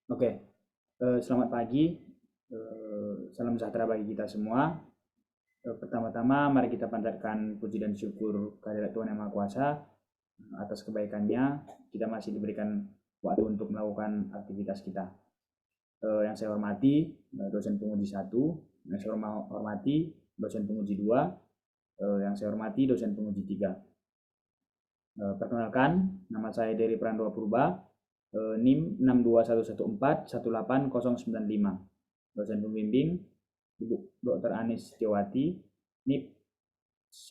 Oke, selamat pagi. Salam sejahtera bagi kita semua. Pertama-tama, mari kita panjatkan puji dan syukur kehadirat Tuhan Yang Maha Kuasa atas kebaikannya. Kita masih diberikan waktu untuk melakukan aktivitas kita. Yang saya hormati dosen penguji 1, yang saya hormati dosen penguji 2, yang saya hormati dosen penguji 3. Perkenalkan, nama saya Dery Prandwa Purba, NIM 6211418095. Dosen pembimbing Ibu Dr. Anis Setiawati, NIP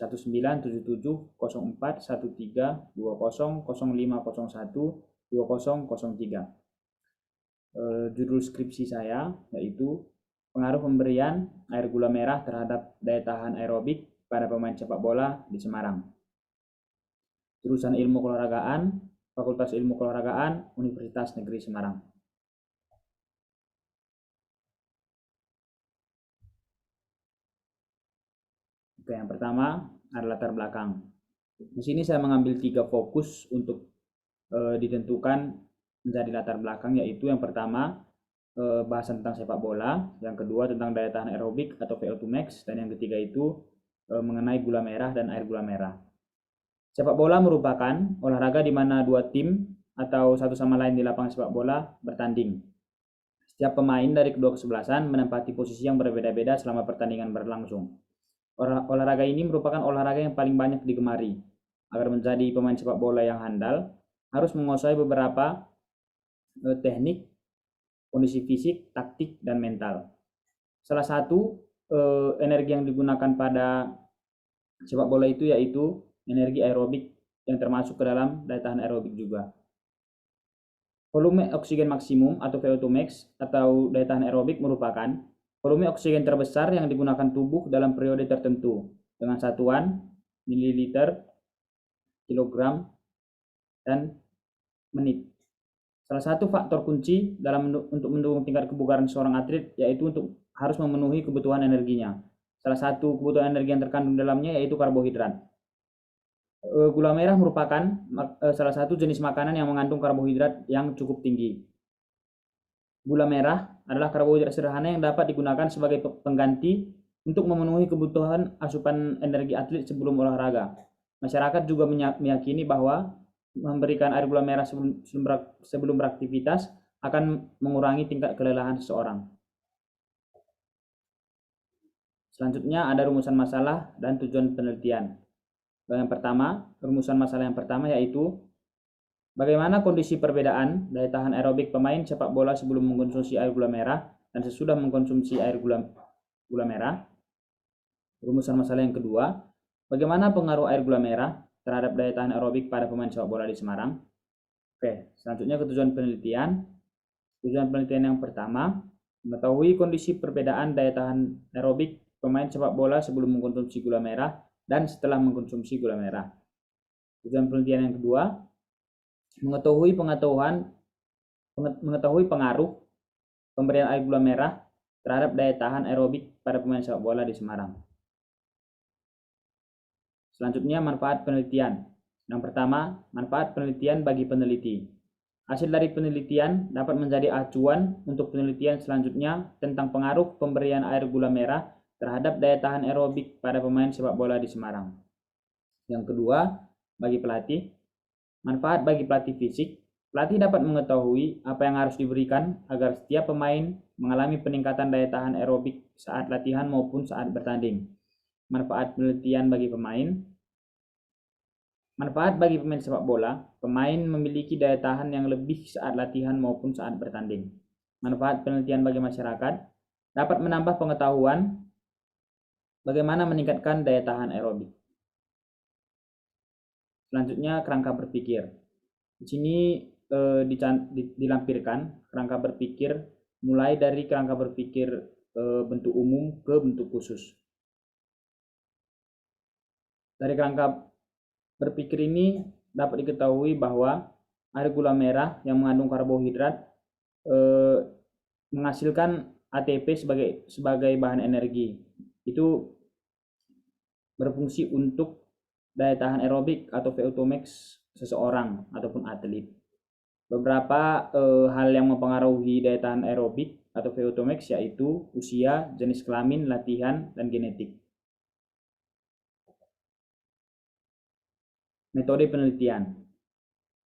197704132005012003. Judul skripsi saya yaitu pengaruh pemberian air gula merah terhadap daya tahan aerobik pada pemain sepak bola di Semarang. Jurusan Ilmu Keolahragaan, Fakultas Ilmu Keolahragaan, Universitas Negeri Semarang. Oke, yang pertama adalah latar belakang. Di sini saya mengambil 3 fokus untuk ditentukan menjadi latar belakang, yaitu yang pertama bahasan tentang sepak bola, yang kedua tentang daya tahan aerobik atau VO2 max, dan yang ketiga itu mengenai gula merah dan air gula merah. Sepak bola merupakan olahraga di mana 2 tim atau satu sama lain di lapangan sepak bola bertanding. Setiap pemain dari kedua kesebelasan menempati posisi yang berbeda-beda selama pertandingan berlangsung. Olahraga ini merupakan olahraga yang paling banyak digemari. Agar menjadi pemain sepak bola yang handal, harus menguasai beberapa teknik, kondisi fisik, taktik, dan mental. Salah satu energi yang digunakan pada sepak bola itu yaitu energi aerobik yang termasuk ke dalam daya tahan aerobik juga. Volume oksigen maksimum atau VO2 max atau daya tahan aerobik merupakan volume oksigen terbesar yang digunakan tubuh dalam periode tertentu dengan satuan mililiter, kilogram, dan menit. Salah satu faktor kunci untuk mendukung tingkat kebugaran seorang atlet yaitu untuk harus memenuhi kebutuhan energinya. Salah satu kebutuhan energi yang terkandung dalamnya yaitu karbohidrat. Gula merah merupakan salah satu jenis makanan yang mengandung karbohidrat yang cukup tinggi. Gula merah adalah karbohidrat sederhana yang dapat digunakan sebagai pengganti untuk memenuhi kebutuhan asupan energi atlet sebelum olahraga. Masyarakat juga meyakini bahwa memberikan air gula merah sebelum beraktivitas akan mengurangi tingkat kelelahan seseorang. Selanjutnya ada rumusan masalah dan tujuan penelitian. Yang pertama, rumusan masalah yang pertama yaitu bagaimana kondisi perbedaan daya tahan aerobik pemain sepak bola sebelum mengkonsumsi air gula merah dan sesudah mengkonsumsi air gula merah. Rumusan masalah yang kedua, bagaimana pengaruh air gula merah terhadap daya tahan aerobik pada pemain sepak bola di Semarang. Oke, selanjutnya ke tujuan penelitian. Tujuan penelitian yang pertama, mengetahui kondisi perbedaan daya tahan aerobik pemain sepak bola sebelum mengkonsumsi gula merah dan setelah mengkonsumsi gula merah. Tujuan penelitian yang kedua, mengetahui pengaruh pemberian air gula merah terhadap daya tahan aerobik pada pemain sepak bola di Semarang. Selanjutnya, manfaat penelitian. Yang pertama, manfaat penelitian bagi peneliti. Hasil dari penelitian dapat menjadi acuan untuk penelitian selanjutnya tentang pengaruh pemberian air gula merah terhadap daya tahan aerobik pada pemain sepak bola di Semarang. Yang kedua, bagi pelatih, manfaat bagi pelatih fisik. Pelatih dapat mengetahui apa yang harus diberikan agar setiap pemain mengalami peningkatan daya tahan aerobik saat latihan maupun saat bertanding. Manfaat penelitian bagi pemain. Manfaat bagi pemain sepak bola, pemain memiliki daya tahan yang lebih saat latihan maupun saat bertanding. Manfaat penelitian bagi masyarakat, dapat menambah pengetahuan bagaimana meningkatkan daya tahan aerobik. Selanjutnya, kerangka berpikir. Di sini dilampirkan kerangka berpikir mulai dari kerangka berpikir bentuk umum ke bentuk khusus. Dari kerangka berpikir ini dapat diketahui bahwa air gula merah yang mengandung karbohidrat menghasilkan ATP sebagai bahan energi. Itu berfungsi untuk daya tahan aerobik atau VO2 max seseorang ataupun atlet. Beberapa hal yang mempengaruhi daya tahan aerobik atau VO2 max yaitu usia, jenis kelamin, latihan, dan genetik. Metode penelitian.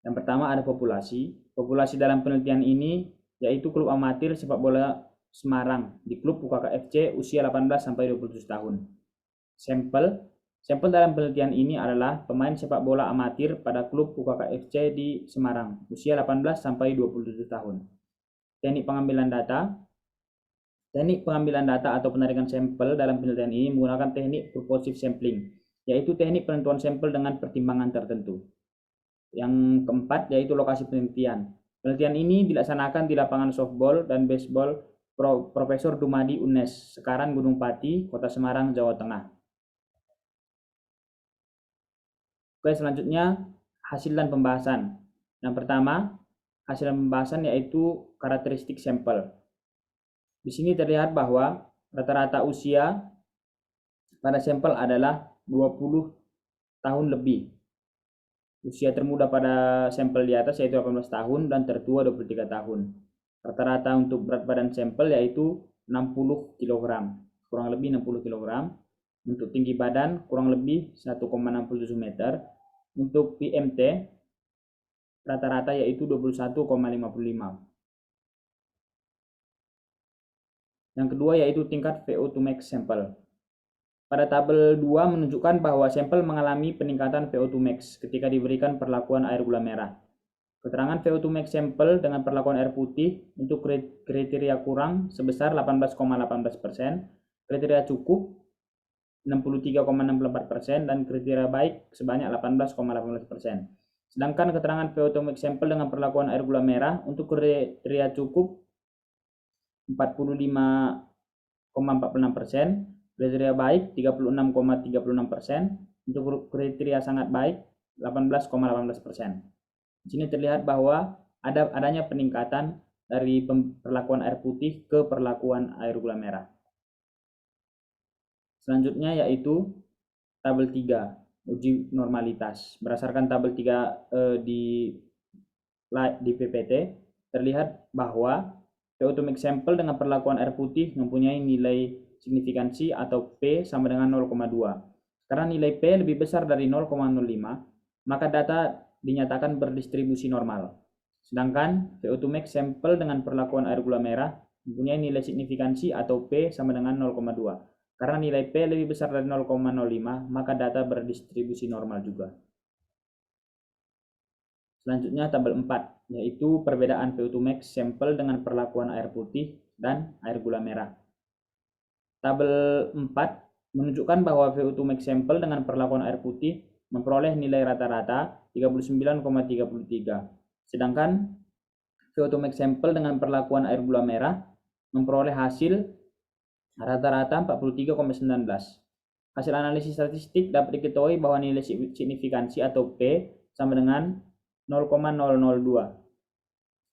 Yang pertama ada populasi. Populasi dalam penelitian ini yaitu klub amatir sepak bola Semarang di klub UKKFC usia 18 sampai 27 tahun. Sampel dalam penelitian ini adalah pemain sepak bola amatir pada klub UKKFC di Semarang usia 18 sampai 27 tahun. Teknik pengambilan data atau penarikan sampel dalam penelitian ini menggunakan teknik purposive sampling, yaitu teknik penentuan sampel dengan pertimbangan tertentu. Yang keempat yaitu lokasi penelitian. Penelitian ini dilaksanakan di lapangan softball dan baseball Profesor Dumadi UNES, Sekaran Gunung Pati, Kota Semarang, Jawa Tengah. Oke, selanjutnya hasil dan pembahasan. Yang pertama, hasil dan pembahasan yaitu karakteristik sampel. Di sini terlihat bahwa rata-rata usia pada sampel adalah 20 tahun lebih. Usia termuda pada sampel di atas yaitu 18 tahun dan tertua 23 tahun. Rata-rata untuk berat badan sampel yaitu 60 kg, kurang lebih 60 kg. Untuk tinggi badan kurang lebih 1,67 meter. Untuk PMT rata-rata yaitu 21,55. Yang kedua yaitu tingkat VO2 max sampel. Pada tabel 2 menunjukkan bahwa sampel mengalami peningkatan VO2 max ketika diberikan perlakuan air gula merah. Keterangan VO2 max sampel dengan perlakuan air putih untuk kriteria kurang sebesar 18,18%, kriteria cukup 63,64% dan kriteria baik sebanyak 18,18%. Sedangkan keterangan VO2 max sampel dengan perlakuan air gula merah untuk kriteria cukup 45,46%, kriteria baik 36,36%, untuk kriteria sangat baik 18,18%. Di sini terlihat bahwa adanya peningkatan dari perlakuan air putih ke perlakuan air gula merah. Selanjutnya yaitu tabel 3, uji normalitas. Berdasarkan tabel 3 di PPT, terlihat bahwa VO2 max sampel dengan perlakuan air putih mempunyai nilai signifikansi atau P sama dengan 0,2. Karena nilai P lebih besar dari 0,05, maka data dinyatakan berdistribusi normal. Sedangkan VO2 max sampel dengan perlakuan air gula merah mempunyai nilai signifikansi atau P sama dengan 0,2. Karena nilai P lebih besar dari 0,05, maka data berdistribusi normal juga. Selanjutnya tabel 4, yaitu perbedaan VO2 max sampel dengan perlakuan air putih dan air gula merah. Tabel 4 menunjukkan bahwa VO2 max sampel dengan perlakuan air putih memperoleh nilai rata-rata 39,33. Sedangkan VO2 max sampel dengan perlakuan air gula merah memperoleh hasil rata-rata 43,19. Hasil analisis statistik dapat diketahui bahwa nilai signifikansi atau P sama dengan 0,002.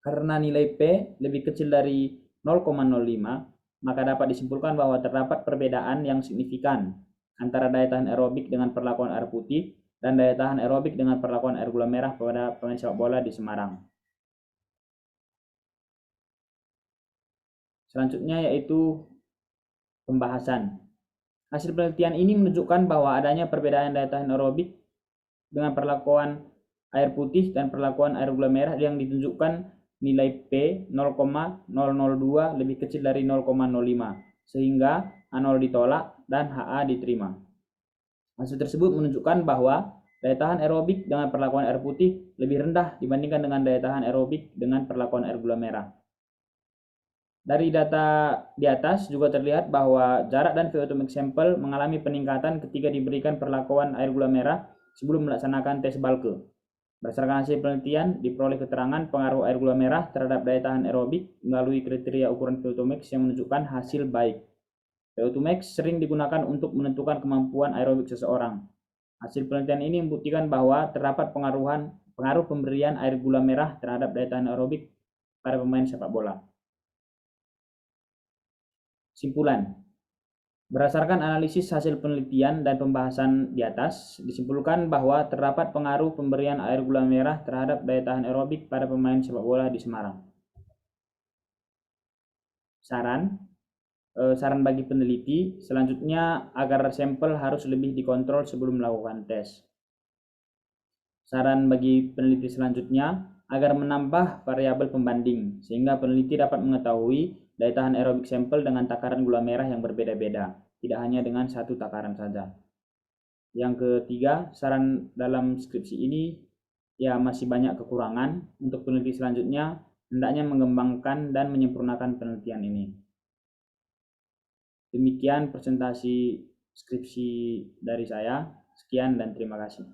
Karena nilai P lebih kecil dari 0,05, maka dapat disimpulkan bahwa terdapat perbedaan yang signifikan antara daya tahan aerobik dengan perlakuan air putih dan daya tahan aerobik dengan perlakuan air gula merah pada pemain sepak bola di Semarang. Selanjutnya yaitu pembahasan. Hasil penelitian ini menunjukkan bahwa adanya perbedaan daya tahan aerobik dengan perlakuan air putih dan perlakuan air gula merah yang ditunjukkan nilai P 0,002 lebih kecil dari 0,05, sehingga A0 ditolak dan HA diterima. Hasil tersebut menunjukkan bahwa daya tahan aerobik dengan perlakuan air putih lebih rendah dibandingkan dengan daya tahan aerobik dengan perlakuan air gula merah. Dari data di atas juga terlihat bahwa jarak dan VO2 max sampel mengalami peningkatan ketika diberikan perlakuan air gula merah sebelum melaksanakan tes Balke. Berdasarkan hasil penelitian, diperoleh keterangan pengaruh air gula merah terhadap daya tahan aerobik melalui kriteria ukuran VO2 max yang menunjukkan hasil baik. VO2 max sering digunakan untuk menentukan kemampuan aerobik seseorang. Hasil penelitian ini membuktikan bahwa terdapat pengaruh pemberian air gula merah terhadap daya tahan aerobik pada pemain sepak bola. Kesimpulan, Berdasarkan analisis hasil penelitian dan pembahasan di atas, disimpulkan bahwa terdapat pengaruh pemberian air gula merah terhadap daya tahan aerobik pada pemain sepak bola di Semarang. Saran bagi peneliti, selanjutnya agar sampel harus lebih dikontrol sebelum melakukan tes. Saran bagi peneliti selanjutnya, agar menambah variabel pembanding, sehingga peneliti dapat mengetahui daya tahan aerobik sampel dengan takaran gula merah yang berbeda-beda, tidak hanya dengan satu takaran saja. Yang ketiga, saran dalam skripsi ini ya masih banyak kekurangan. Untuk peneliti selanjutnya, hendaknya mengembangkan dan menyempurnakan penelitian ini. Demikian presentasi skripsi dari saya. Sekian dan terima kasih.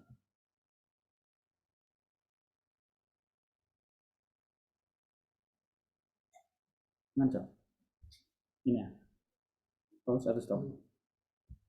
Mantap. Ini ya. Pause atau stop?